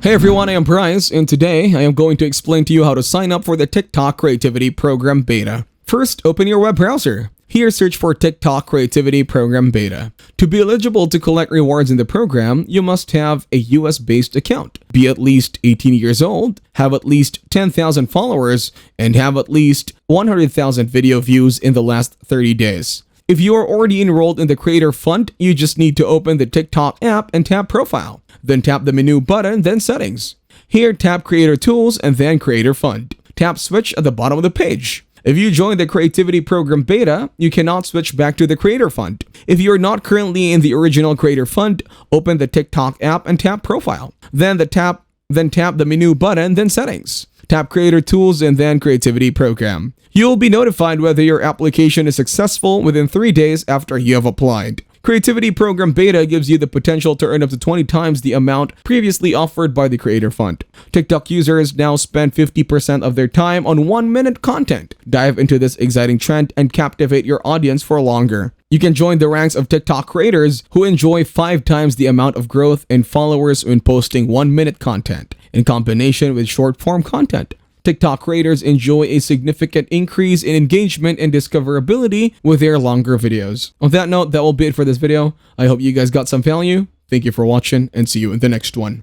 Hey everyone, I am Bryce, and today I am going to explain to you how to sign up for the TikTok Creativity Program Beta. First, open your web browser. Here, search for TikTok Creativity Program Beta. To be eligible to collect rewards in the program, you must have a US-based account, be at least 18 years old, have at least 10,000 followers, and have at least 100,000 video views in the last 30 days. If you are already enrolled in the Creator Fund, you just need to open the TikTok app and tap Profile. Then tap the menu button, then Settings. Here, tap Creator Tools and then Creator Fund. Tap Switch at the bottom of the page. If you join the Creativity Program Beta, you cannot switch back to the Creator Fund. If you are not currently in the original Creator Fund, open the TikTok app and tap Profile. Then tap the menu button, then Settings. Tap Creator Tools and then Creativity Program. You will be notified whether your application is successful within 3 days after you have applied. Creativity Program Beta gives you the potential to earn up to 20 times the amount previously offered by the Creator Fund. TikTok users now spend 50% of their time on 1-minute content. Dive into this exciting trend and captivate your audience for longer. You can join the ranks of TikTok creators who enjoy 5 times the amount of growth in followers when posting 1-minute content, in combination with short-form content. TikTok creators enjoy a significant increase in engagement and discoverability with their longer videos. On that note, that will be it for this video. I hope you guys got some value. Thank you for watching and see you in the next one.